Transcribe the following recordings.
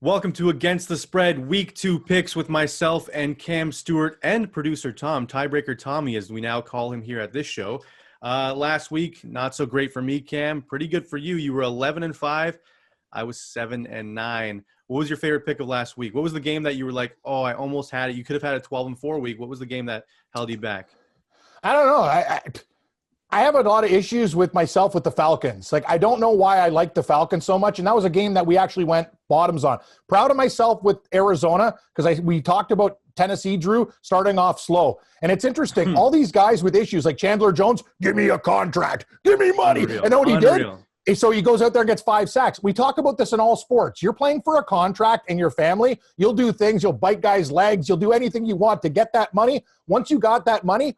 Welcome to Against the Spread, Week 2 picks with myself and Cam Stewart and producer Tom, Tiebreaker Tommy, as we now call him here at this show. Last week, not so great for me, Cam. Pretty good for you. You were 11-5. I was 7-9. What was your favorite pick of last week? What was the game that you were like, oh, I almost had it? You could have had a 12-4 week. What was the game that held you back? I don't know. I have a lot of issues with myself with the Falcons. Like, I don't know why I like the Falcons so much. And that was a game that we actually went bottoms on. Proud of myself with Arizona because we talked about Tennessee, Drew, starting off slow. And it's interesting. All these guys with issues like Chandler Jones, give me a contract, give me money. Unreal. And then what he Unreal. did? So he goes out there and gets 5 sacks. We talk about this in all sports. You're playing for a contract in your family. You'll do things. You'll bite guys' legs. You'll do anything you want to get that money. Once you got that money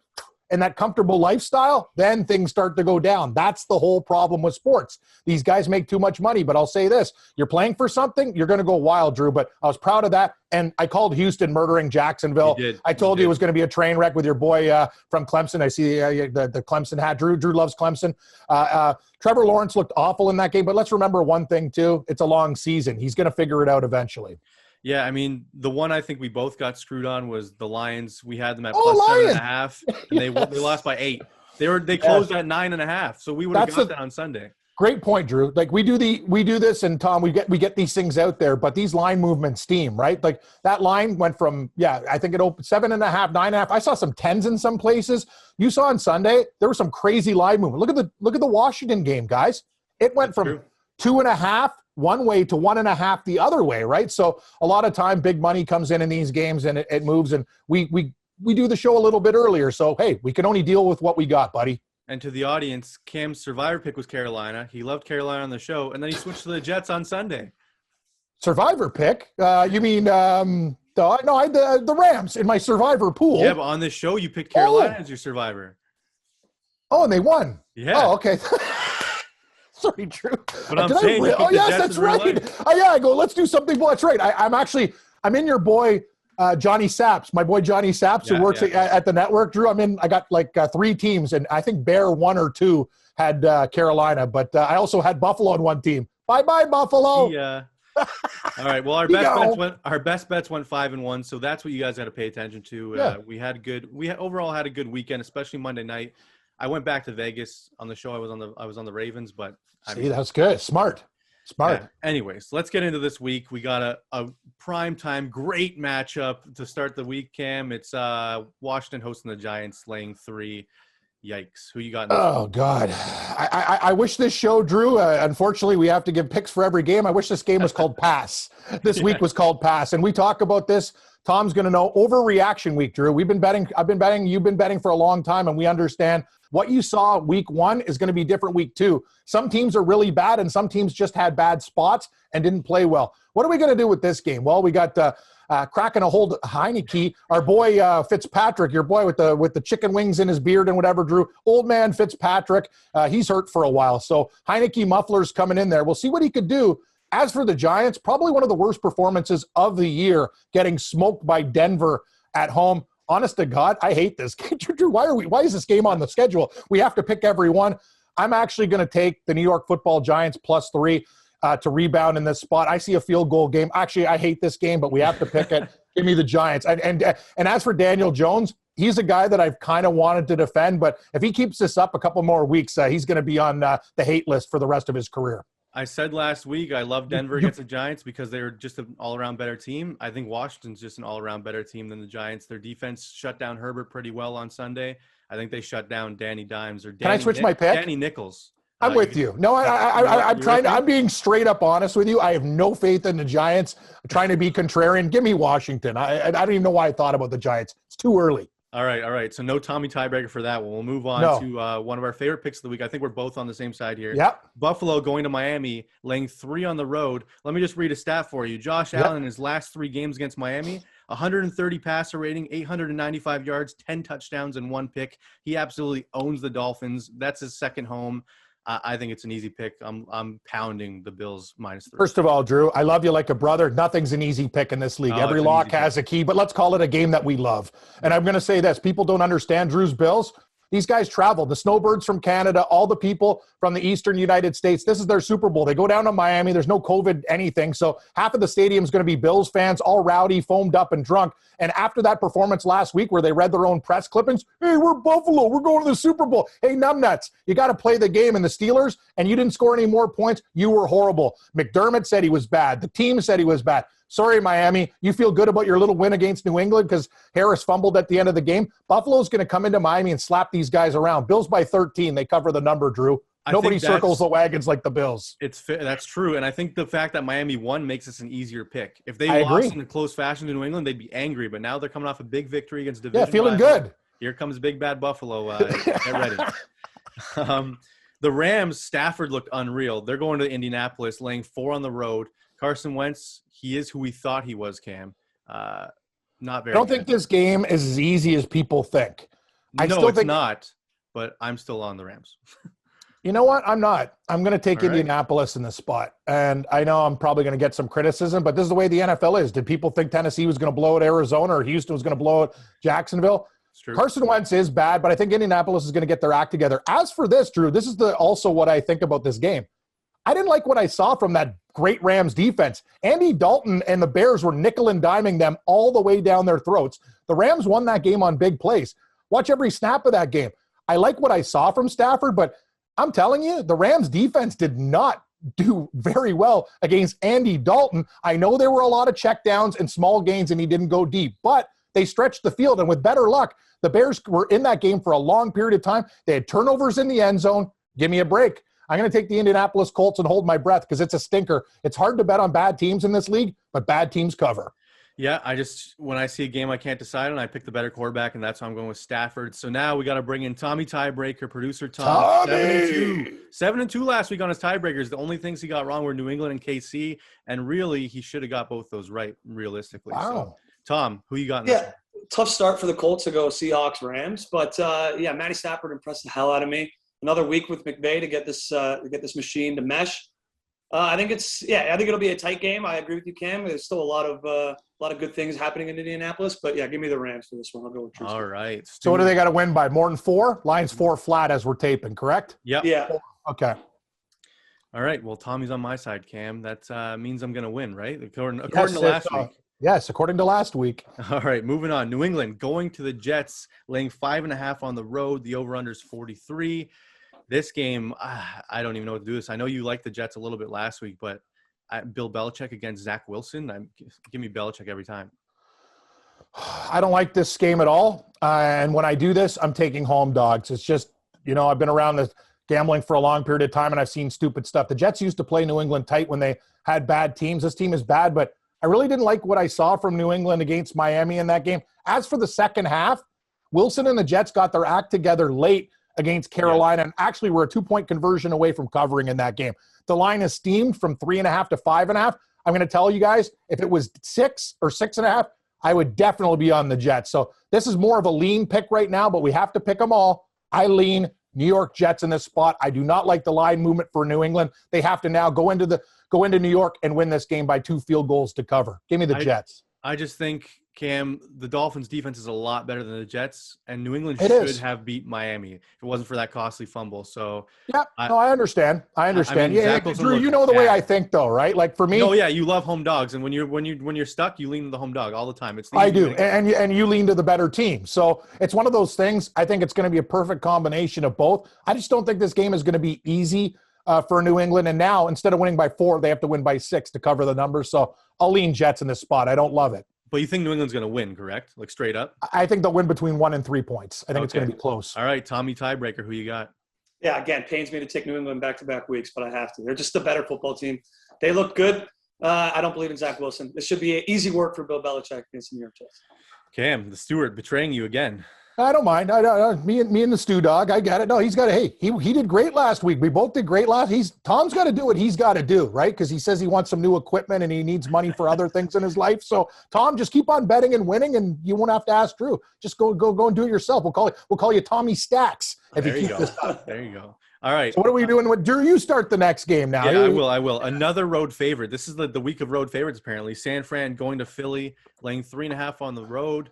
and that comfortable lifestyle, then things start to go down. That's the whole problem with sports. These guys make too much money, but I'll say this. You're playing for something, you're going to go wild, Drew, but I was proud of that. And I called Houston murdering Jacksonville. I told you it was going to be a train wreck with your boy from Clemson. I see the Clemson hat. Drew loves Clemson. Trevor Lawrence looked awful in that game, but let's remember one thing, too. It's a long season. He's going to figure it out eventually. Yeah, I mean, the one I think we both got screwed on was the Lions. We had them at plus 7.5, and they lost by 8. They closed at 9.5, so we would have got that on Sunday. Great point, Drew. Like we do this, and Tom, we get these things out there, but these line movements steam, right? Like that line went from I think it opened 7.5, 9.5. I saw some 10s in some places. You saw on Sunday there was some crazy line movement. Look at the Washington game, guys. It went from 2.5 one way to 1.5 the other way, right? So a lot of time, big money comes in these games, and it moves, and we do the show a little bit earlier. So hey, we can only deal with what we got, buddy. And to the audience, Cam's survivor pick was Carolina. He loved Carolina on the show, and then he switched to the Jets on Sunday. Survivor pick? You mean I had the Rams in my survivor pool. Yeah, but on this show, you picked Carolina as your survivor. Oh, and they won. Yeah. Oh, okay. Sorry, Drew. But I'm saying, yes, that's right. I go, let's do something. Well, that's right. I'm in your boy, Johnny Saps, my boy Johnny Saps, who works at the network. Drew, I got like 3 teams, and I think Bear 1 or 2 had Carolina, but I also had Buffalo on one team. Bye-bye, Buffalo. Yeah. All right. Well, our best bets went 5-1, so that's what you guys got to pay attention to. We overall had a good weekend, especially Monday night. I went back to Vegas on the show. I was on the Ravens, but that's good. Smart. Yeah. Anyways, let's get into this week. We got a primetime great matchup to start the week, Cam. It's Washington hosting the Giants, laying 3. Yikes. Who you got? Oh, God. I wish this show, Drew, unfortunately, we have to give picks for every game. I wish this game was called Pass. This week was called Pass. And we talk about this. Tom's going to know. Overreaction week, Drew. I've been betting, you've been betting for a long time, and we understand what you saw week 1 is going to be different week 2. Some teams are really bad, and some teams just had bad spots and didn't play well. What are we going to do with this game? Well, we got cracking a hold Heineke, our boy Fitzpatrick, your boy with the chicken wings in his beard and whatever, Drew. Old man Fitzpatrick, he's hurt for a while. So Heineke mufflers coming in there. We'll see what he could do. As for the Giants, probably one of the worst performances of the year, getting smoked by Denver at home. Honest to God, I hate this. Drew, why is this game on the schedule? We have to pick every one. I'm actually going to take the New York Football Giants plus 3 to rebound in this spot. I see a field goal game. Actually, I hate this game, but we have to pick it. Give me the Giants. And as for Daniel Jones, he's a guy that I've kind of wanted to defend, but if he keeps this up a couple more weeks, he's going to be on the hate list for the rest of his career. I said last week I love Denver against the Giants because they're just an all-around better team. I think Washington's just an all-around better team than the Giants. Their defense shut down Herbert pretty well on Sunday. I think they shut down Danny Dimes or Can I switch my pick? Danny Nichols. I'm with you. No, I'm being straight up honest with you. I have no faith in the Giants. I'm trying to be contrarian. Give me Washington. I don't even know why I thought about the Giants. It's too early. All right. So no Tommy tiebreaker for that one. We'll move on to one of our favorite picks of the week. I think we're both on the same side here. Yep. Buffalo going to Miami, laying 3 on the road. Let me just read a stat for you. Josh Allen in his last 3 games against Miami, 130 passer rating, 895 yards, 10 touchdowns, and 1 pick. He absolutely owns the Dolphins. That's his second home. I think it's an easy pick. I'm pounding the Bills minus 3. First of all, Drew, I love you like a brother. Nothing's an easy pick in this league. Every lock has a key, but let's call it a game that we love. And I'm going to say this. People don't understand Drew's Bills. These guys travel. The Snowbirds from Canada, all the people from the Eastern United States. This is their Super Bowl. They go down to Miami. There's no COVID anything. So half of the stadium is going to be Bills fans, all rowdy, foamed up and drunk. And after that performance last week where they read their own press clippings, hey, we're Buffalo. We're going to the Super Bowl. Hey, numbnuts, you got to play the game. And the Steelers, and you didn't score any more points. You were horrible. McDermott said he was bad. The team said he was bad. Sorry, Miami. You feel good about your little win against New England because Harris fumbled at the end of the game. Buffalo's going to come into Miami and slap these guys around. Bills by 13. They cover the number, Drew. Nobody circles the wagons like the Bills. That's true. And I think the fact that Miami won makes this an easier pick. If they I lost agree. in a close fashion to New England, they'd be angry. But now they're coming off a big victory against division. Yeah, feeling good. Here comes big bad Buffalo. Get ready. The Rams, Stafford looked unreal. They're going to Indianapolis, laying 4 on the road. Carson Wentz, he is who we thought he was, Cam. Not very I don't good. think this game is as easy as people think. It's not, but I'm still on the Rams. You know what? I'm not. I'm going to take All right. Indianapolis in this spot. And I know I'm probably going to get some criticism, but this is the way the NFL is. Did people think Tennessee was going to blow at Arizona or Houston was going to blow at Jacksonville? It's true. Carson Wentz is bad, but I think Indianapolis is going to get their act together. As for this, Drew, this is also what I think about this game. I didn't like what I saw from that great Rams defense. Andy Dalton and the Bears were nickel and diming them all the way down their throats. The Rams won that game on big plays. Watch every snap of that game. I like what I saw from Stafford, but I'm telling you, the Rams defense did not do very well against Andy Dalton. I know there were a lot of checkdowns and small gains and he didn't go deep, but they stretched the field. And with better luck, the Bears were in that game for a long period of time. They had turnovers in the end zone. Give me a break. I'm going to take the Indianapolis Colts and hold my breath because it's a stinker. It's hard to bet on bad teams in this league, but bad teams cover. Yeah, when I see a game I can't decide on, I pick the better quarterback, and that's why I'm going with Stafford. So now we got to bring in Tommy Tiebreaker, producer Tom. 7-2. 7-2 last week on his tiebreakers. The only things he got wrong were New England and KC, and really he should have got both those right, realistically. Wow. So, Tom, who you got in this one? Tough start for the Colts to go Seahawks, Rams. But, Matty Stafford impressed the hell out of me. Another week with McVay to get this machine to mesh. I think it'll be a tight game. I agree with you, Cam. There's still a lot of good things happening in Indianapolis, but yeah, give me the Rams for this one. I'll go with Drew. All right. So what do they got to win by? More than 4? Lions 4 flat as we're taping, correct? Yep. Yeah. Okay. All right. Well, Tommy's on my side, Cam. That means I'm going to win, right? According Yes, to last week. Yes, according to last week. All right, moving on. New England going to the Jets, laying 5.5 on the road. The over-under is 43. This game, I don't even know what to do this. I know you liked the Jets a little bit last week, but Bill Belichick against Zach Wilson, give me Belichick every time. I don't like this game at all. And when I do this, I'm taking home dogs. It's just, I've been around the gambling for a long period of time, and I've seen stupid stuff. The Jets used to play New England tight when they had bad teams. This team is bad, but I really didn't like what I saw from New England against Miami in that game. As for the second half, Wilson and the Jets got their act together late against Carolina, and actually were a 2-point conversion away from covering in that game. The line is steamed from 3.5 to 5.5. I'm going to tell you guys, if it was 6 or 6.5, I would definitely be on the Jets. So this is more of a lean pick right now, but we have to pick them all. I lean New York Jets in this spot. I do not like the line movement for New England. They have to now go into New York and win this game by 2 field goals to cover. Give me the Jets. I just think, Cam, the Dolphins' defense is a lot better than the Jets, and New England should have beat Miami if it wasn't for that costly fumble. So, yeah, I understand. I mean, yeah, Drew, you know the way I think, though, right? Like for me, oh yeah, you love home dogs, and when you're stuck, you lean to the home dog all the time. I do, and you lean to the better team. So it's one of those things. I think it's going to be a perfect combination of both. I just don't think this game is going to be easy for New England. And now, instead of winning by 4, they have to win by 6 to cover the numbers. So I'll lean Jets in this spot. I don't love it. But you think New England's going to win, correct? Like straight up? I think they'll win between 1 and 3 points. I think it's going to be close. All right, Tommy Tiebreaker, who you got? Yeah, again, pains me to take New England back-to-back weeks, but I have to. They're just a better football team. They look good. I don't believe in Zach Wilson. This should be easy work for Bill Belichick against the New York Jets. Cam, the Stewart betraying you again. I don't mind. Me and the stew dog. I get it. No, he's got to. Hey, he did great last week. We both did great Tom's got to do what he's got to do, right? Because he says he wants some new equipment and he needs money for other things in his life. So Tom, just keep on betting and winning, and you won't have to ask Drew. Just go and do it yourself. We'll call you Tommy Stacks if you keep this up. There you go. All right. So what are we doing with Drew? You start the next game now. Yeah, I will. Another road favorite. This is the week of road favorites, apparently. San Fran going to Philly, laying 3.5 on the road.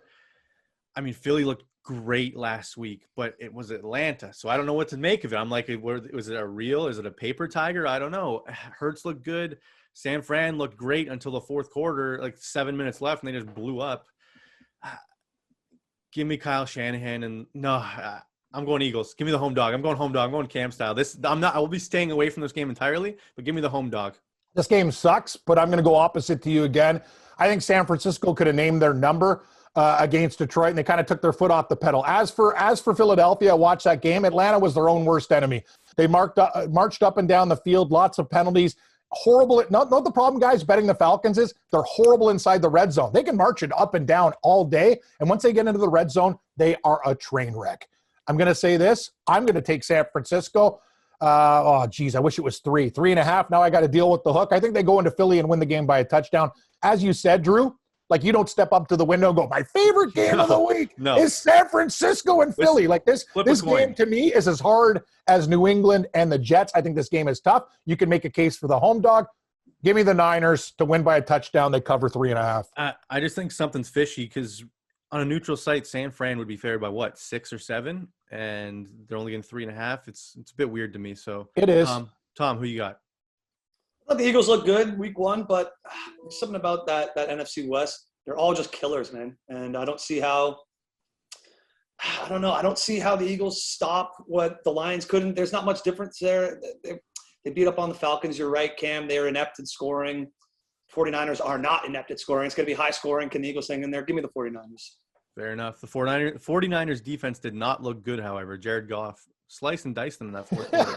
I mean, Philly looked great last week, but it was Atlanta. So I don't know what to make of it. I'm like, was it a real? Is it a paper tiger? I don't know. Hurts looked good. San Fran looked great until the fourth quarter, like 7 minutes left, and they just blew up. Give me Kyle Shanahan, and I'm going Eagles. Give me the home dog. I'm going home dog. I'm going Cam style. I will be staying away from this game entirely, but give me the home dog. This game sucks, but I'm going to go opposite to you again. I think San Francisco could have named their number against Detroit, and they kind of took their foot off the pedal. As for Philadelphia, I watched that game. Atlanta was their own worst enemy. They marched up and down the field, lots of penalties. Horrible. Not the problem, guys, betting the Falcons is they're horrible inside the red zone. They can march it up and down all day, and once they get into the red zone, they are a train wreck. I'm going to say this. I'm going to take San Francisco. I wish it was 3.5. Now I got to deal with the hook. I think they go into Philly and win the game by a touchdown. As you said, Drew, like you don't step up to the window and go, my favorite game of the week is San Francisco and Philly. Like this game to me is as hard as New England and the Jets. I think this game is tough. You can make a case for the home dog. Give me the Niners to win by a touchdown. They cover 3.5. I just think something's fishy because on a neutral site, San Fran would be favored by 6 or 7, and they're only getting 3.5. It's a bit weird to me. So it is. Tom, who you got? I thought the Eagles look good week 1, but there's something about that NFC West. They're all just killers, man. And I don't see how the Eagles stop what the Lions couldn't. There's not much difference there. They beat up on the Falcons. You're right, Cam. They're inept at scoring. 49ers are not inept at scoring. It's going to be high scoring. Can the Eagles hang in there? Give me the 49ers. Fair enough. The 49ers defense did not look good, however. Jared Goff sliced and diced them in that fourth quarter.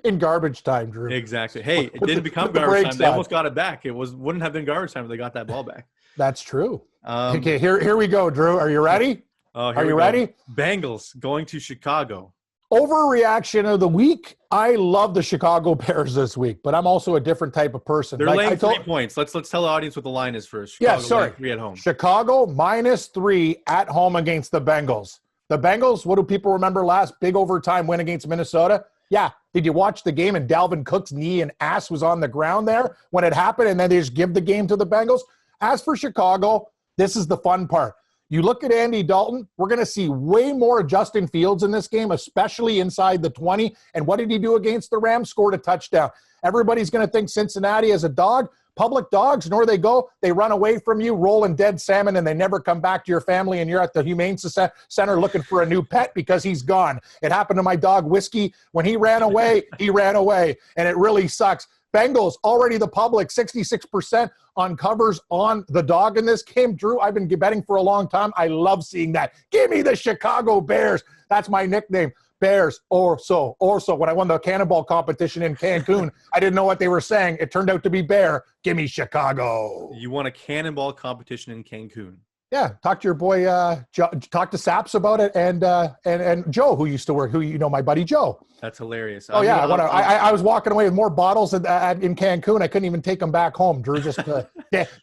In garbage time, Drew. Exactly. Hey, it didn't become garbage time. They almost got it back. Wouldn't have been garbage time if they got that ball back. That's true. Okay, here we go, Drew. Are you ready? Are you ready? Bengals going to Chicago. Overreaction of the week. I love the Chicago Bears this week, but I'm also a different type of person. They're laying 3 points. Let's tell the audience what the line is first. Chicago 3 at home. Chicago -3 at home against the Bengals. The Bengals, what do people remember last big overtime win against Minnesota? Yeah. Did you watch the game and Dalvin Cook's knee and ass was on the ground there when it happened and then they just give the game to the Bengals? As for Chicago, this is the fun part. You look at Andy Dalton, we're going to see way more Justin Fields in this game, especially inside the 20. And what did he do against the Rams? Scored a touchdown. Everybody's going to think Cincinnati is a dog. Public dogs, nor they go. They run away from you, rolling dead salmon, and they never come back to your family, and you're at the Humane Center looking for a new pet because he's gone. It happened to my dog, Whiskey. When he ran away, and it really sucks. Bengals, already the public, 66% on covers on the dog in this game. Drew, I've been betting for a long time. I love seeing that. Give me the Chicago Bears. That's my nickname. Bears, or so. When I won the cannonball competition in Cancun, I didn't know what they were saying. It turned out to be Bear. Give me Chicago. You won a cannonball competition in Cancun. Yeah, talk to your boy, talk to Saps about it, and Joe, who used to work, my buddy Joe. That's hilarious. I was walking away with more bottles in Cancun. I couldn't even take them back home. Drew, just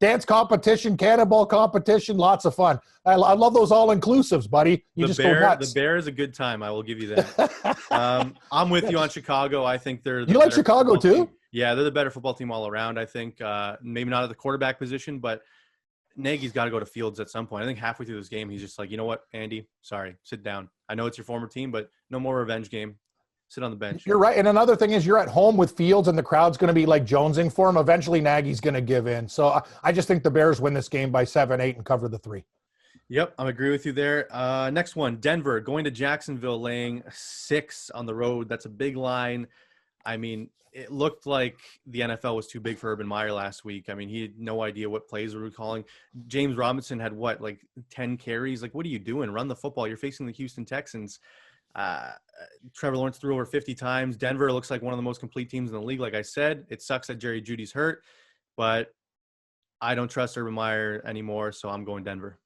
dance competition, cannonball competition, lots of fun. I love those all-inclusives, buddy. Go nuts. The Bear is a good time. I will give you that. I'm with you on Chicago. I think they're you like Chicago too? Team. Yeah, they're the better football team all around. I think maybe not at the quarterback position, but Nagy's got to go to Fields at some point. I think halfway through this game, he's just like, you know what, Andy, sorry, sit down. I know it's your former team, but no more revenge game. Sit on the bench. You're right. And another thing is you're at home with Fields and the crowd's going to be like jonesing for him. Eventually, Nagy's going to give in. So I just think the Bears win this game by 7-8 and cover the 3. Yep, I agree with you there. Next one, Denver going to Jacksonville, laying 6 on the road. That's a big line. I mean, it looked like the NFL was too big for Urban Meyer last week. I mean, he had no idea what plays we were calling. James Robinson had 10 carries? Like, what are you doing? Run the football. You're facing the Houston Texans. Trevor Lawrence threw over 50 times. Denver looks like one of the most complete teams in the league. Like I said, it sucks that Jerry Jeudy's hurt, but I don't trust Urban Meyer anymore, so I'm going Denver.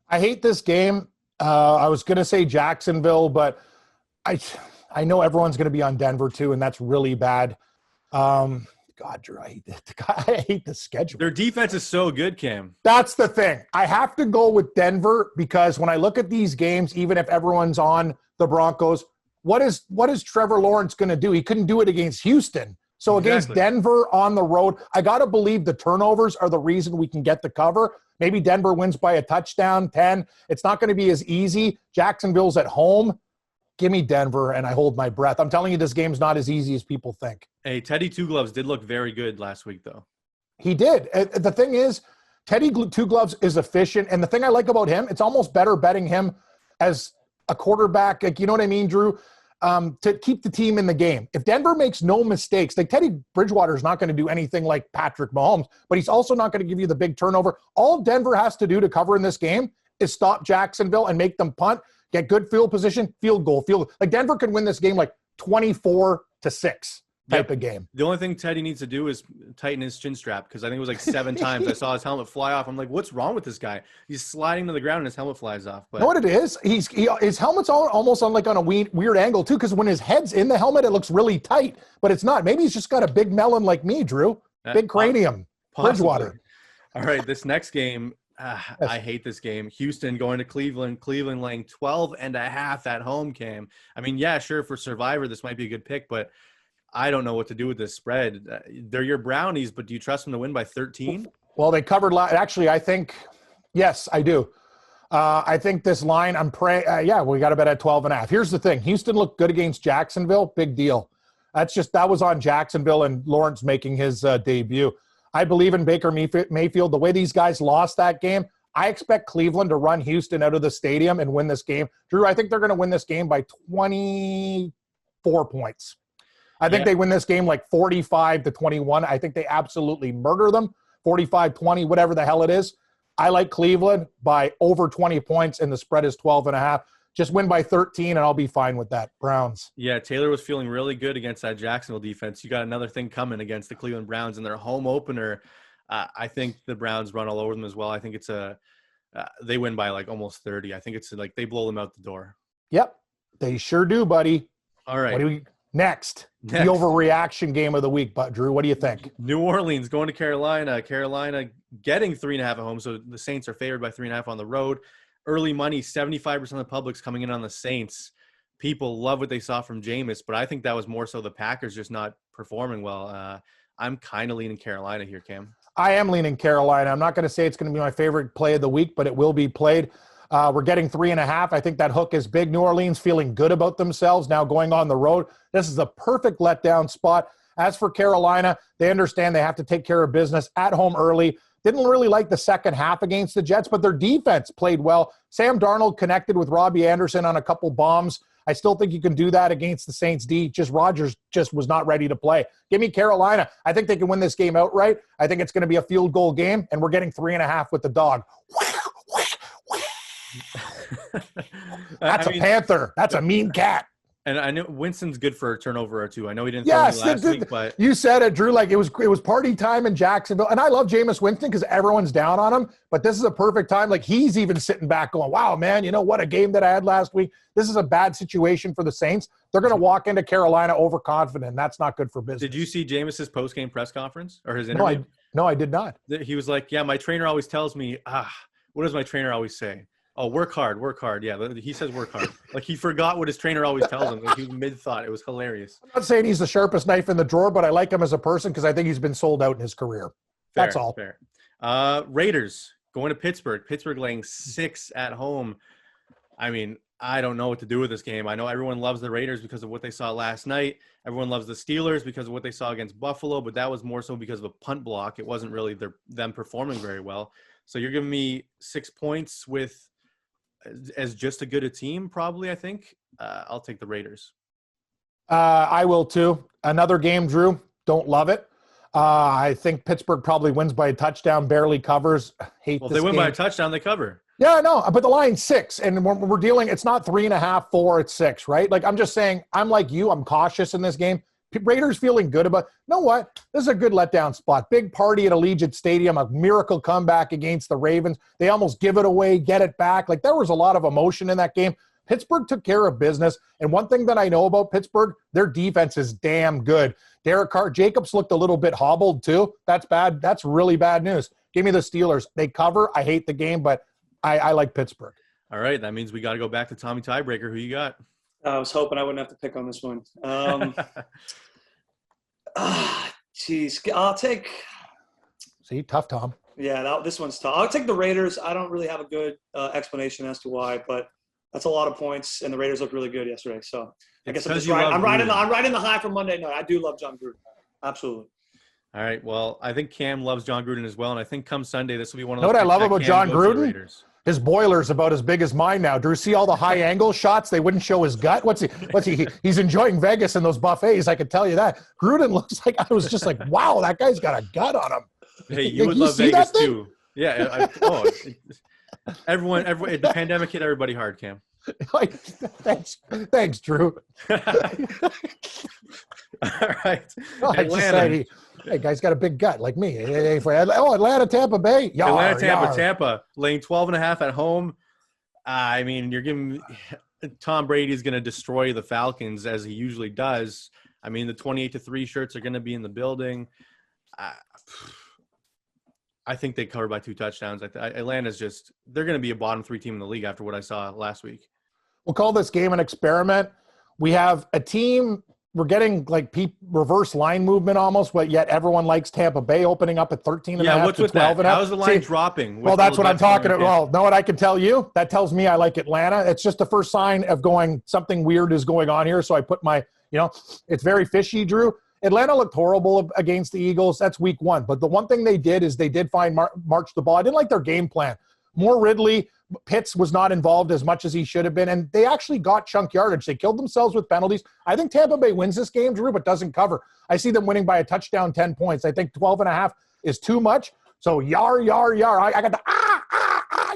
I hate this game. I was going to say Jacksonville, but I know everyone's going to be on Denver too, and that's really bad. God, Drew, I hate the schedule. Their defense is so good, Cam. That's the thing. I have to go with Denver because when I look at these games, even if everyone's on the Broncos, what is Trevor Lawrence going to do? He couldn't do it against Houston. So against Exactly. Denver on the road, I got to believe the turnovers are the reason we can get the cover. Maybe Denver wins by a touchdown, 10. It's not going to be as easy. Jacksonville's at home. Give me Denver, and I hold my breath. I'm telling you, this game's not as easy as people think. Hey, Teddy Two Gloves did look very good last week, though. He did. The thing is, Teddy Two Gloves is efficient, and the thing I like about him, it's almost better betting him as a quarterback. Like, you know what I mean, Drew? To keep the team in the game. If Denver makes no mistakes, like Teddy Bridgewater is not going to do anything like Patrick Mahomes, but he's also not going to give you the big turnover. All Denver has to do to cover in this game is stop Jacksonville and make them punt, get good field position, field goal. Like Denver can win this game like 24-6 type of game. The only thing Teddy needs to do is tighten his chin strap, because I think it was like 7 times I saw his helmet fly off. I'm like, what's wrong with this guy? He's sliding to the ground and his helmet flies off. But You know what it is? His helmet's almost on a weird angle too, because when his head's in the helmet, it looks really tight, but it's not. Maybe he's just got a big melon like me, Drew. Big cranium. Possibly. Bridgewater. All right, this next game, I hate this game. Houston going to Cleveland. Cleveland laying 12.5 at home, Cam. I mean, yeah, sure, for Survivor, this might be a good pick, but I don't know what to do with this spread. They're your Brownies, but do you trust them to win by 13? Well, they covered. Actually, I think, yes, I do. I think this line, I'm praying. Yeah, we got to bet at 12.5. Here's the thing. Houston looked good against Jacksonville. Big deal. That was on Jacksonville and Lawrence making his debut. I believe in Baker Mayfield. The way these guys lost that game, I expect Cleveland to run Houston out of the stadium and win this game. Drew, I think they're going to win this game by 24 points. I think they win this game like 45-21. I think they absolutely murder them, 45-20, whatever the hell it is. I like Cleveland by over 20 points, and the spread is 12.5. Just win by 13, and I'll be fine with that. Browns. Yeah, Taylor was feeling really good against that Jacksonville defense. You got another thing coming against the Cleveland Browns in their home opener. I think the Browns run all over them as well. I think it's they win by like almost 30. I think it's like they blow them out the door. Yep, they sure do, buddy. All right. Next, the overreaction game of the week. But Drew, what do you think? New Orleans going to Carolina. Carolina getting 3.5 at home, so the Saints are favored by 3.5 on the road. Early money, 75% of the public's coming in on the Saints. People love what they saw from Jameis, but I think that was more so the Packers just not performing well. I'm kind of leaning Carolina here, Cam. I am leaning Carolina. I'm not going to say it's going to be my favorite play of the week, but it will be played. We're getting 3.5. I think that hook is big. New Orleans feeling good about themselves now going on the road. This is a perfect letdown spot. As for Carolina, they understand they have to take care of business at home early. Didn't really like the second half against the Jets, but their defense played well. Sam Darnold connected with Robbie Anderson on a couple bombs. I still think you can do that against the Saints D. Rodgers just was not ready to play. Give me Carolina. I think they can win this game outright. I think it's going to be a field goal game, and we're getting 3.5 with the dog. That's a panther. That's a mean cat. And I know Winston's good for a turnover or two. I know he didn't throw any last week, but you said it, Drew. Like it was party time in Jacksonville, and I love Jameis Winston because everyone's down on him. But this is a perfect time. Like he's even sitting back, going, "Wow, man! You know what a game that I had last week. This is a bad situation for the Saints. They're going to walk into Carolina overconfident. And that's not good for business." Did you see Jameis's post-game press conference or his interview? No, I did not. He was like, "Yeah, my trainer always tells me, what does my trainer always say? Oh, work hard, work hard." Yeah, he says work hard. Like he forgot what his trainer always tells him. Like he was mid-thought. It was hilarious. I'm not saying he's the sharpest knife in the drawer, but I like him as a person because I think he's been sold out in his career. That's all. Fair. Raiders going to Pittsburgh. Pittsburgh laying 6 at home. I mean, I don't know what to do with this game. I know everyone loves the Raiders because of what they saw last night. Everyone loves the Steelers because of what they saw against Buffalo, but that was more so because of a punt block. It wasn't really them performing very well. So you're giving me 6 points with as just a good a team, probably, I think. I'll take the Raiders. I will too. Another game, Drew. Don't love it. I think Pittsburgh probably wins by a touchdown, barely covers. If they win by a touchdown, they cover. Yeah, no, but the line's 6, and we're dealing, it's not 3.5, 4, it's 6, right? Like, I'm just saying, I'm like you, I'm cautious in this game. Raiders feeling good about, you know what? This is a good letdown spot. Big party at Allegiant Stadium, a miracle comeback against the Ravens. They almost give it away, get it back. Like, there was a lot of emotion in that game. Pittsburgh took care of business. And one thing that I know about Pittsburgh, their defense is damn good. Derek Carr, Jacobs looked a little bit hobbled too. That's bad. That's really bad news. Give me the Steelers. They cover. I hate the game, but I like Pittsburgh. All right. That means we got to go back to Tommy Tiebreaker. Who you got? I was hoping I wouldn't have to pick on this one. Geez. I'll take – See, tough, Tom. yeah, this one's tough. I'll take the Raiders. I don't really have a good explanation as to why, but that's a lot of points, and the Raiders looked really good yesterday. So I guess I'm riding the high from Monday night. I do love John Gruden. Absolutely. All right. Well, I think Cam loves John Gruden as well, and I think come Sunday this will be one of You those. know what I love about Cam John Gruden? His boiler's about as big as mine now. Drew, see all the high angle shots? They wouldn't show his gut. What's he? He's enjoying Vegas and those buffets. I can tell you that. Gruden looks like, I was just like, wow, that guy's got a gut on him. Hey, you would love Vegas too. Yeah. Everyone, the pandemic hit everybody hard, Cam. Thanks, Drew. All right. I just said hey, guy's got a big gut like me. Atlanta, Tampa Bay. Tampa laying 12.5 at home. I mean, you're giving Tom Brady's going to destroy the Falcons as he usually does. I mean, the 28-3 shirts are going to be in the building. I think they cover by 2 touchdowns. Atlanta's they're going to be a bottom 3 team in the league after what I saw last week. We'll call this game an experiment. We have a team, we're getting like reverse line movement almost, but yet everyone likes Tampa Bay opening up at 13.5 to 12.5. How's the line dropping? Well, that's what I'm talking about. Well, know what I can tell you? That tells me I like Atlanta. It's just the first sign of something weird is going on here. So I put it's very fishy, Drew. Atlanta looked horrible against the Eagles. That's week 1. But the one thing they did is they did find march the ball. I didn't like their game plan. More Ridley. Pitts was not involved as much as he should have been, and they actually got chunk yardage. They killed themselves with penalties. I think Tampa Bay wins this game, Drew, but doesn't cover. I see them winning by a touchdown, 10 points. I think 12.5 is too much. So yar. I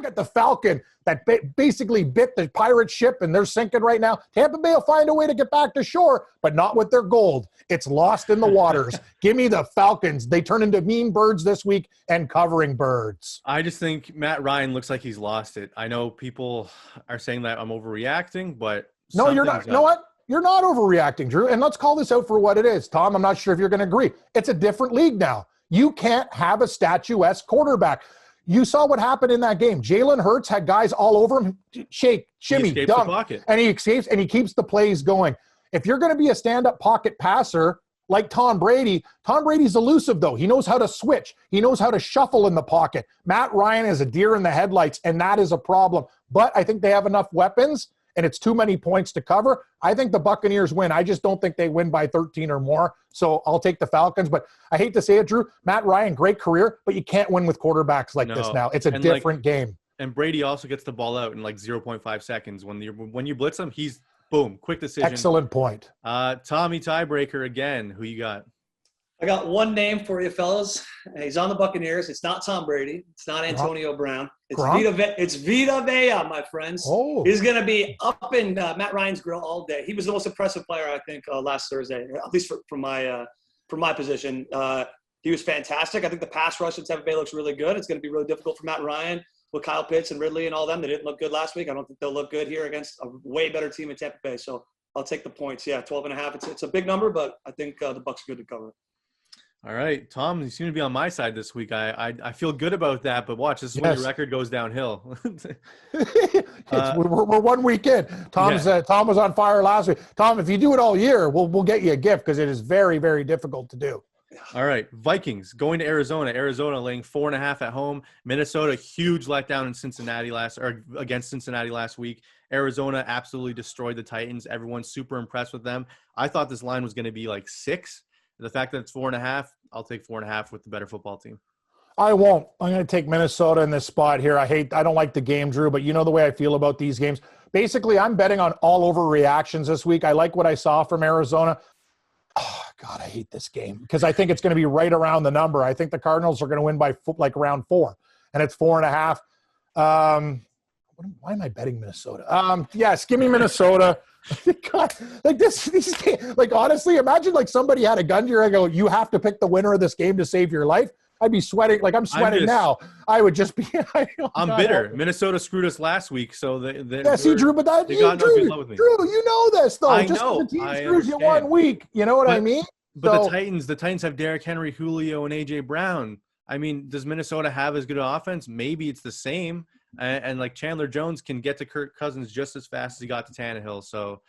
got the Falcon that basically bit the pirate ship, and they're sinking right now. Tampa Bay will find a way to get back to shore, but not with their gold. It's lost in the waters. Give me the Falcons. They turn into mean birds this week and covering birds. I just think Matt Ryan looks like he's lost it. I know people are saying that I'm overreacting, but no, you're not. You know what? You're not overreacting, Drew. And let's call this out for what it is. Tom, I'm not sure if you're going to agree. It's a different league now. You can't have a statuesque quarterback. You saw what happened in that game. Jalen Hurts had guys all over him, shake, shimmy, dunk, and he escapes and he keeps the plays going. If you're going to be a stand-up pocket passer like Tom Brady's elusive, though. He knows how to switch. He knows how to shuffle in the pocket. Matt Ryan is a deer in the headlights, and that is a problem. But I think they have enough weapons, and it's too many points to cover. I think the Buccaneers win. I just don't think they win by 13 or more. So I'll take the Falcons. But I hate to say it, Drew. Matt Ryan, great career, but you can't win with quarterbacks like this now. It's a different game. And Brady also gets the ball out in like 0.5 seconds. When you blitz him, he's boom, quick decision. Excellent point. Tommy tiebreaker again. Who you got? I got one name for you, fellas. He's on the Buccaneers. It's not Tom Brady. It's not Antonio Brown. It's Vita Vea, my friends. Oh. He's going to be up in Matt Ryan's grill all day. He was the most impressive player, I think, last Thursday, at least from my position. He was fantastic. I think the pass rush in Tampa Bay looks really good. It's going to be really difficult for Matt Ryan with Kyle Pitts and Ridley and all them. They didn't look good last week. I don't think they'll look good here against a way better team in Tampa Bay. So I'll take the points. Yeah, 12.5. It's a big number, but I think the Bucs are good to cover. All right, Tom, you seem to be on my side this week. I feel good about that, but watch, this is when your record goes downhill. We're 1 week in. Tom was on fire last week. Tom, if you do it all year, we'll get you a gift because it is very, very difficult to do. All right, Vikings going to Arizona. Arizona laying 4.5 at home. Minnesota, huge letdown in against Cincinnati last week. Arizona absolutely destroyed the Titans. Everyone's super impressed with them. I thought this line was going to be like 6. The fact that it's 4.5, I'll take 4.5 with the better football team. I won't. I'm going to take Minnesota in this spot here. I don't like the game, Drew, but you know the way I feel about these games. Basically, I'm betting on all over reactions this week. I like what I saw from Arizona. Oh, God, I hate this game because I think it's going to be right around the number. I think the Cardinals are going to win by like round 4, and it's 4.5. Why am I betting Minnesota? Yes, give me Minnesota. God, like these games, like honestly, imagine like somebody had a gun to your head and go, you have to pick the winner of this game to save your life. I'd be sweating. Like I'm sweating now. I would just be. I'm bitter. Minnesota screwed us last week, so see, Drew, but they got no good luck with me. Drew, you know this though. I just know. The team screws you 1 week. You know what I mean? But the Titans have Derrick Henry, Julio, and AJ Brown. I mean, does Minnesota have as good an offense? Maybe it's the same. And like Chandler Jones can get to Kirk Cousins just as fast as he got to Tannehill. So,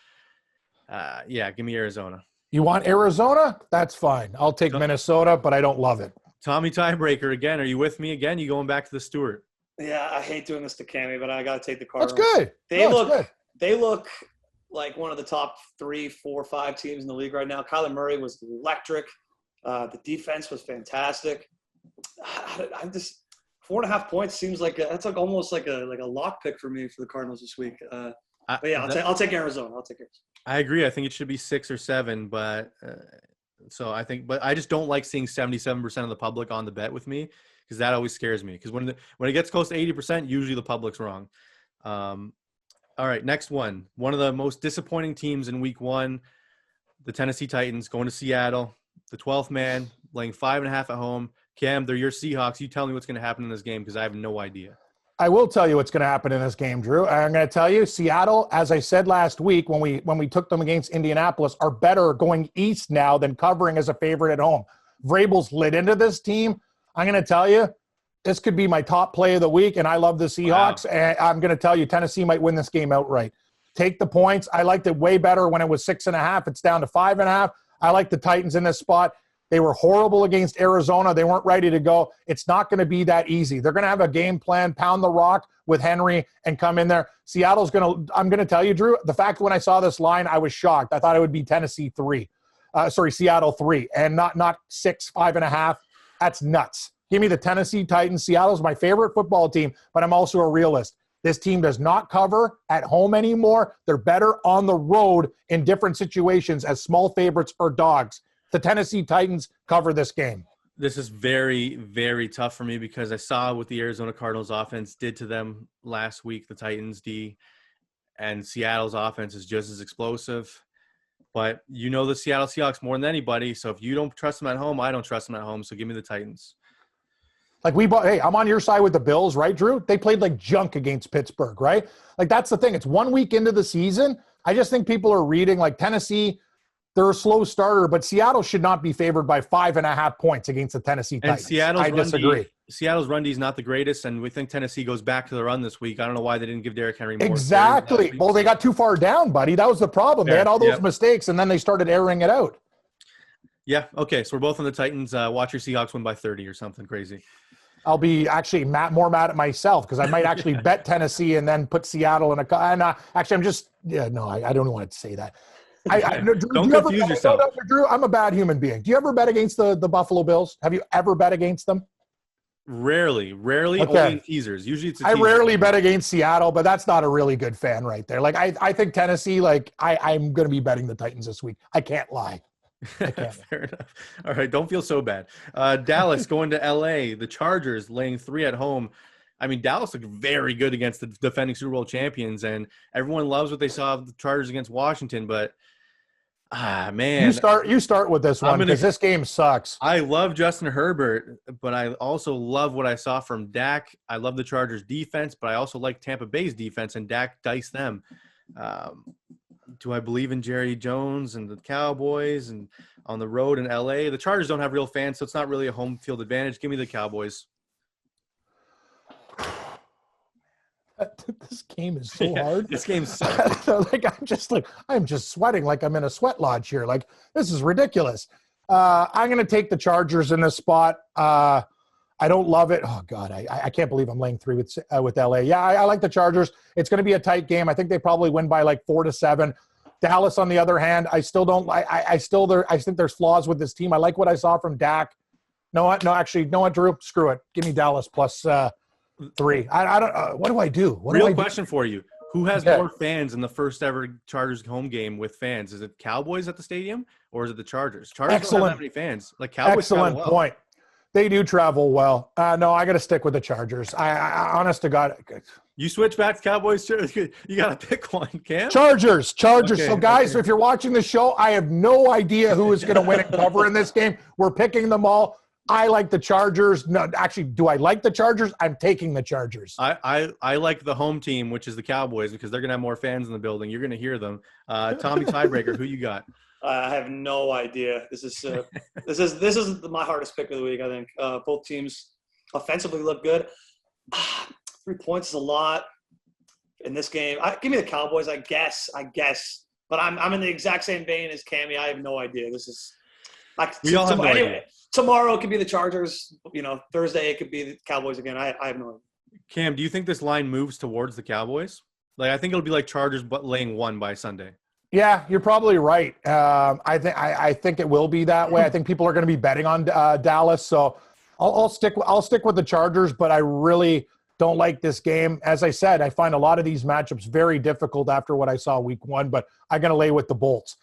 give me Arizona. You want Arizona? That's fine. I'll take Minnesota, but I don't love it. Tommy tiebreaker again. Are you with me again? You going back to the Stewart? Yeah, I hate doing this to Cammy, but I got to take the Cardinals. That's good. They look like one of the top 3, 4, 5 teams in the league right now. Kyler Murray was electric. The defense was fantastic. I'm just 4.5 points seems like that's like almost like a lock pick for me for the Cardinals this week. But yeah, I'll take Arizona. I agree. I think it should be 6 or 7, but so I think, but I just don't like seeing 77% of the public on the bet with me because that always scares me. Because when it gets close to 80%, usually the public's wrong. All right, next one. One of the most disappointing teams in Week 1, the Tennessee Titans going to Seattle. The 12th man, laying 5.5 at home. Cam, they're your Seahawks. You tell me what's going to happen in this game because I have no idea. I will tell you what's going to happen in this game, Drew. I'm going to tell you, Seattle, as I said last week when we took them against Indianapolis, are better going east now than covering as a favorite at home. Vrabel's lit into this team. I'm going to tell you, this could be my top play of the week, and I love the Seahawks. Wow. And I'm going to tell you, Tennessee might win this game outright. Take the points. I liked it way better when it was 6.5. It's down to 5.5. I like the Titans in this spot. They were horrible against Arizona. They weren't ready to go. It's not going to be that easy. They're going to have a game plan, pound the rock with Henry, and come in there. Seattle's going to – I'm going to tell you, Drew, the fact when I saw this line, I was shocked. I thought it would be Seattle 3, and not 6, 5.5. That's nuts. Give me the Tennessee Titans. Seattle's my favorite football team, but I'm also a realist. This team does not cover at home anymore. They're better on the road in different situations as small favorites or dogs. The Tennessee Titans cover this game. This is very, very tough for me because I saw what the Arizona Cardinals offense did to them last week, the Titans D, and Seattle's offense is just as explosive. But you know the Seattle Seahawks more than anybody, so if you don't trust them at home, I don't trust them at home, so give me the Titans. Like hey, I'm on your side with the Bills, right, Drew? They played like junk against Pittsburgh, right? Like that's the thing. It's 1 week into the season. I just think people are reading like Tennessee, they're a slow starter, but Seattle should not be favored by 5.5 points against the Tennessee Titans. And I disagree. Seattle's run D is not the greatest, and we think Tennessee goes back to the run this week. I don't know why they didn't give Derrick Henry more. Exactly. Well, they got too far down, buddy. That was the problem. They had all those mistakes, and then they started airing it out. Yeah, okay, so we're both on the Titans. Watch your Seahawks win by 30 or something crazy. I'll be actually more mad at myself because I might actually bet Tennessee and then put Seattle in a – actually, I'm just – I don't want to say that. Drew, don't confuse yourself. Drew, I'm a bad human being. Do you ever bet against the Buffalo Bills? Have you ever bet against them? Rarely. Okay. Only in teasers. Usually it's a teaser. I rarely bet against Seattle, but that's not a really good fan right there. Like I think Tennessee, like I'm going to be betting the Titans this week. I can't lie. Fair enough. All right, don't feel so bad. Dallas going to LA, the Chargers laying 3 at home. I mean, Dallas looked very good against the defending Super Bowl champions, and everyone loves what they saw of the Chargers against Washington, but man. You start with this one because this game sucks. I love Justin Herbert, but I also love what I saw from Dak. I love the Chargers defense, but I also like Tampa Bay's defense, and Dak diced them. Do I believe in Jerry Jones and the Cowboys and on the road in LA? The Chargers don't have real fans, so it's not really a home field advantage. Give me the Cowboys. This game is so hard. This game sucks. I'm just sweating like I'm in a sweat lodge here. Like, this is ridiculous. I'm going to take the Chargers in this spot. I don't love it. Oh, God, I can't believe I'm laying 3 with LA. Yeah, I like the Chargers. It's going to be a tight game. I think they probably win by like 4-7. Dallas, on the other hand, I still don't. I think there's flaws with this team. I like what I saw from Dak. No, actually, Drew? Screw it. Give me Dallas plus 3. I don't. What do I do? Real question for you: who has more fans in the first ever Chargers home game with fans? Is it Cowboys at the stadium or is it the Chargers? Chargers don't have that many fans. Like Cowboys. Excellent point. They do travel well. No, I got to stick with the Chargers. I honest to God. You switch back to Cowboys. You got to pick one, Cam. Chargers. Okay, so, guys, if you're watching the show, I have no idea who is going to win and cover in this game. We're picking them all. I like the Chargers. No, actually, do I like the Chargers? I'm taking the Chargers. I like the home team, which is the Cowboys, because they're going to have more fans in the building. You're going to hear them. Tommy tiebreaker, who you got? I have no idea. This is my hardest pick of the week. I think both teams offensively look good. 3 points is a lot in this game. Give me the Cowboys. I guess But I'm in the exact same vein as Cammy. I have no idea. This is we all have no idea. Tomorrow it could be the Chargers. Thursday it could be the Cowboys again. I have no idea. Cam, do you think this line moves towards the Cowboys? Like, I think it'll be like Chargers but laying 1 by Sunday. Yeah, you're probably right. I think it will be that way. I think people are going to be betting on Dallas, so I'll stick with the Chargers. But I really don't like this game. As I said, I find a lot of these matchups very difficult after what I saw week 1. But I'm going to lay with the Bolts.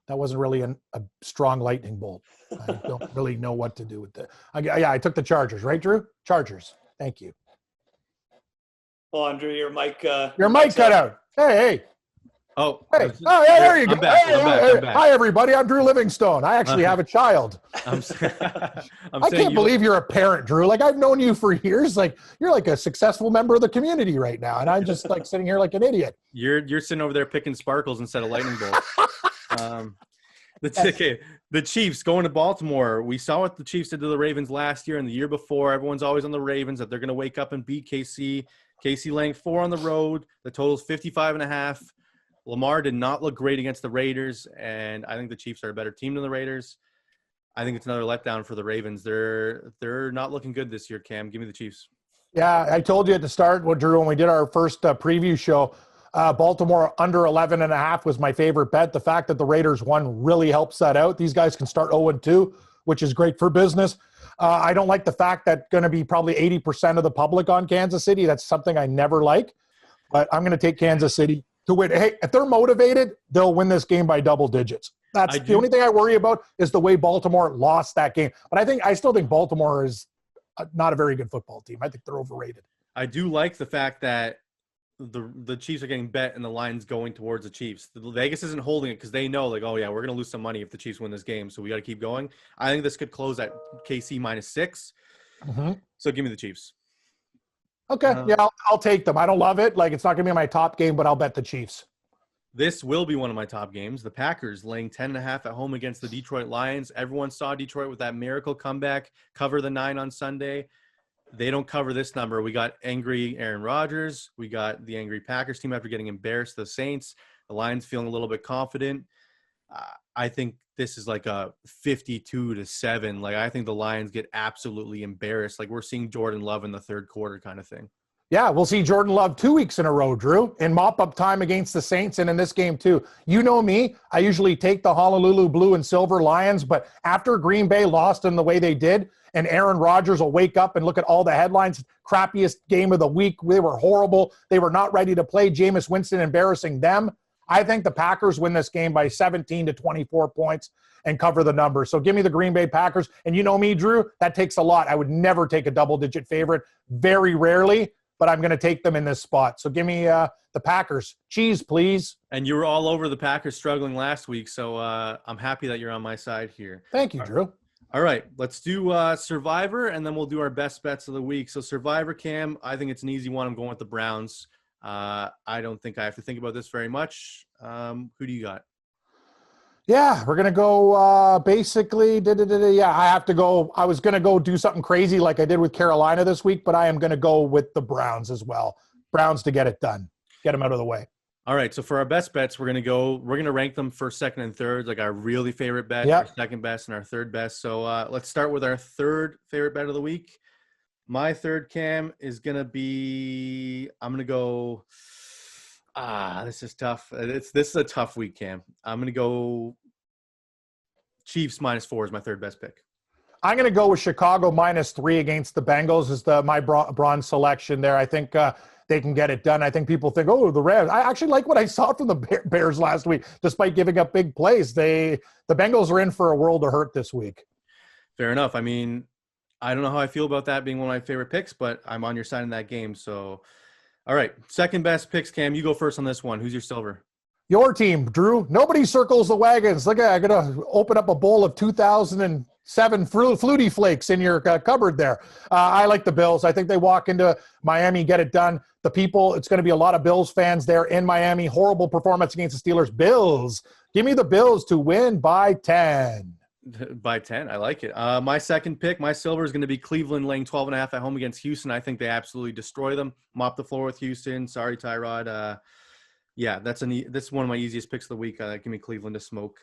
That wasn't really a strong lightning bolt. I don't really know what to do with that. I took the Chargers, right, Drew? Chargers. Thank you. Well, Andrew, your mic. Your mic cut out. Hey. Oh, hey. Oh, yeah, there you go. I'm back. I'm back. Hi, everybody. I'm Drew Livingstone. I actually have a child. I can't believe you're a parent, Drew. Like, I've known you for years. Like, you're like a successful member of the community right now, and I'm just like sitting here like an idiot. You're sitting over there picking sparkles instead of lightning bolts. The Chiefs going to Baltimore. We saw what the Chiefs did to the Ravens last year and the year before. Everyone's always on the Ravens that they're going to wake up and beat KC. KC laying 4 on the road. The total's 55.5. Lamar did not look great against the Raiders, and I think the Chiefs are a better team than the Raiders. I think it's another letdown for the Ravens. They're not looking good this year, Cam. Give me the Chiefs. Yeah, I told you at the start, Drew, when we did our first preview show, Baltimore under 11.5 was my favorite bet. The fact that the Raiders won really helps that out. These guys can start 0-2, which is great for business. I don't like the fact that going to be probably 80% of the public on Kansas City. That's something I never like. But I'm going to take Kansas City to win. Hey, if they're motivated, they'll win this game by double digits. That's the only thing I worry about is the way Baltimore lost that game. But I still think Baltimore is not a very good football team. I think they're overrated. I do like the fact that the Chiefs are getting bet and the line's going towards the Chiefs. Vegas isn't holding it because they know, like, oh, yeah, we're going to lose some money if the Chiefs win this game, so we got to keep going. I think this could close at KC -6. Mm-hmm. So give me the Chiefs. Okay, I'll take them. I don't love it. Like, it's not going to be my top game, but I'll bet the Chiefs. This will be one of my top games. The Packers laying 10.5 at home against the Detroit Lions. Everyone saw Detroit with that miracle comeback, cover the 9 on Sunday. They don't cover this number. We got angry Aaron Rodgers. We got the angry Packers team after getting embarrassed. The Saints, the Lions feeling a little bit confident. I think this is like a 52-7. Like, I think the Lions get absolutely embarrassed. Like, we're seeing Jordan Love in the third quarter kind of thing. Yeah, we'll see Jordan Love 2 weeks in a row, Drew, in mop-up time against the Saints and in this game too. You know me, I usually take the Honolulu Blue and Silver Lions, but after Green Bay lost in the way they did, and Aaron Rodgers will wake up and look at all the headlines, crappiest game of the week, they were horrible, they were not ready to play, Jameis Winston embarrassing them. I think the Packers win this game by 17 to 24 points and cover the number. So give me the Green Bay Packers. And you know me, Drew, that takes a lot. I would never take a double-digit favorite, very rarely, but I'm going to take them in this spot. So give me the Packers. Cheese, please. And you were all over the Packers struggling last week, so I'm happy that you're on my side here. Thank you, Drew. All right, let's do Survivor, and then we'll do our best bets of the week. So Survivor, Cam, I think it's an easy one. I'm going with the Browns. I don't think I have to think about this very much. Who do you got? Yeah, we're going to go basically, yeah, I have to go. I was going to go do something crazy like I did with Carolina this week, but I am going to go with the Browns as well. Browns to get it done. Get them out of the way. All right, so for our best bets, we're going to rank them first, second, and third, like our really favorite bet, our second best, and our third best. So let's start with our third favorite bet of the week. My third, Cam, is going to be – I'm going to go – this is tough. This is a tough week, Cam. I'm going to go Chiefs -4 is my third best pick. I'm going to go with Chicago -3 against the Bengals is my bronze selection there. I think they can get it done. I think people think, oh, the Rams. I actually like what I saw from the Bears last week, despite giving up big plays. The Bengals are in for a world of hurt this week. Fair enough. I mean, I don't know how I feel about that being one of my favorite picks, but I'm on your side in that game. So, all right, second best picks, Cam. You go first on this one. Who's your silver? Your team, Drew. Nobody circles the wagons. Look, I'm going to open up a bowl of 2007 Flutie Flakes in your cupboard there. I like the Bills. I think they walk into Miami, get it done. The people, it's going to be a lot of Bills fans there in Miami. Horrible performance against the Steelers. Bills. Give me the Bills to win by 10. By 10. I like it. My second pick, my silver, is going to be Cleveland laying 12.5 at home against Houston. I think they absolutely destroy them. Mop the floor with Houston. Sorry, Tyrod. Yeah, that's one of my easiest picks of the week. Give me Cleveland to smoke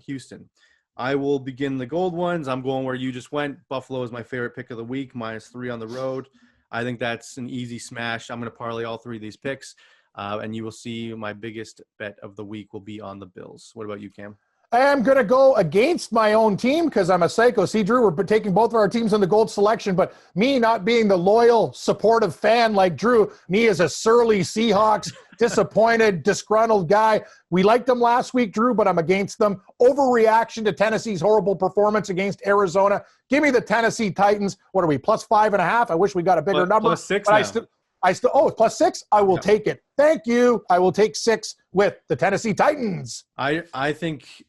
Houston. I will begin the gold ones. I'm going where you just went. Buffalo is my favorite pick of the week, -3 on the road. I think that's an easy smash. I'm going to parlay all three of these picks, and you will see my biggest bet of the week will be on the Bills. What about you, Cam? I am going to go against my own team because I'm a psycho. See, Drew, we're taking both of our teams in the gold selection, but me not being the loyal, supportive fan like Drew, me as a surly Seahawks, disappointed, disgruntled guy. We liked them last week, Drew, but I'm against them. Overreaction to Tennessee's horrible performance against Arizona. Give me the Tennessee Titans. What are we, +5.5? I wish we got a bigger number. +6 but now. It's +6. I will take it. Thank you. I will take 6 with the Tennessee Titans. I think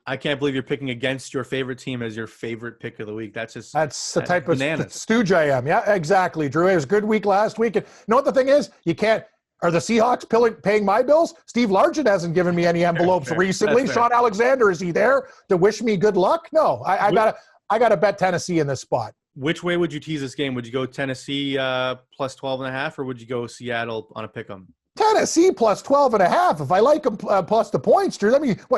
I can't believe you're picking against your favorite team as your favorite pick of the week. That's the type bananas. of stooge I am. Yeah, exactly, Drew. It was a good week last week. And you know what the thing is? You can't. Are the Seahawks paying my bills? Steve Largent hasn't given me any envelopes recently. Sean Alexander, is he there to wish me good luck? No, I gotta bet Tennessee in this spot. Which way would you tease this game? Would you go Tennessee +12.5, or would you go Seattle on a pick'em? Tennessee +12.5. If I like them plus the points, Drew.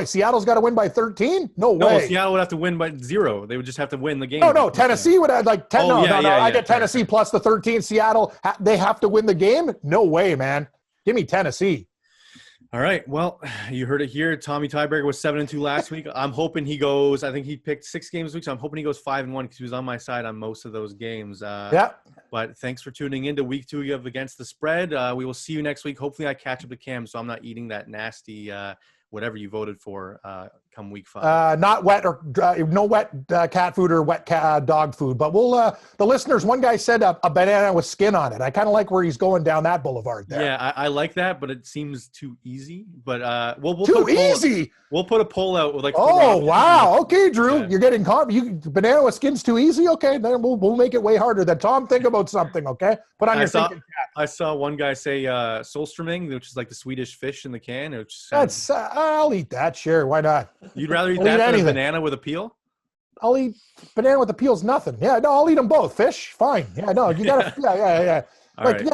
Seattle's got to win by 13? No way. No, Seattle would have to win by 0. They would just have to win the game. No, Tennessee would have like 10. I get Tennessee fair. plus the 13. Seattle, they have to win the game? No way, man. Give me Tennessee. All right. Well, you heard it here. Tommy Tiebreaker was 7-2 last week. I'm hoping he goes. I think he picked 6 games this week, so I'm hoping he goes 5-1 because he was on my side on most of those games. But thanks for tuning in to week 2 of Against the Spread. We will see you next week. Hopefully, I catch up to Cam, so I'm not eating that nasty whatever you voted for come week 5. Not wet or no wet cat food or wet dog food. But we'll the listeners. One guy said a banana with skin on it. I kind of like where he's going down that boulevard there. Yeah, I like that, but it seems too easy. But we'll too easy. We'll put a poll out with like. Oh wow! Okay, Drew, you're getting caught. Banana with skin's too easy. Okay, then we'll make it way harder. Then Tom, think about something. Okay, put on your thinking cap. I saw one guy say solströmming, which is like the Swedish fish in the can. That's I'll eat that. Sure, why not? You'd rather eat that than a banana with a peel? I'll eat banana with the peel's nothing. Yeah, no, I'll eat them both. Fish, fine. Yeah, no, you gotta. yeah. All right.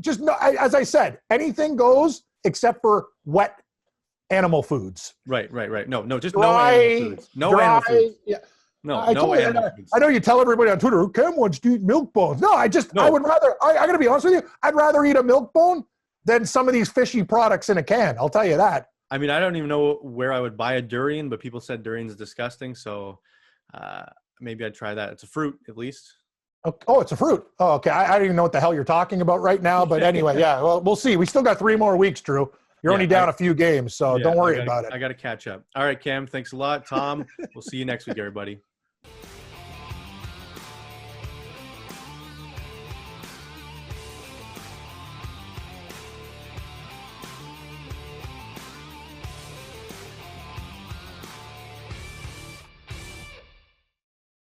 Just no. As I said, anything goes except for wet animal foods. Right. No, just dry, no animal foods. No animal foods. Yeah. No animal foods. I know you tell everybody on Twitter, Cam wants to eat milk bones. No, I would rather, I got to be honest with you, I'd rather eat a milk bone than some of these fishy products in a can. I'll tell you that. I mean, I don't even know where I would buy a durian, but people said durian is disgusting. So maybe I'd try that. It's a fruit, at least. Oh, it's a fruit. Oh, okay. I don't even know what the hell you're talking about right now. But anyway, yeah, well, we'll see. We still got 3 more weeks, Drew. You're only down a few games, so don't worry about it. I got to catch up. All right, Cam, thanks a lot. Tom, we'll see you next week, everybody.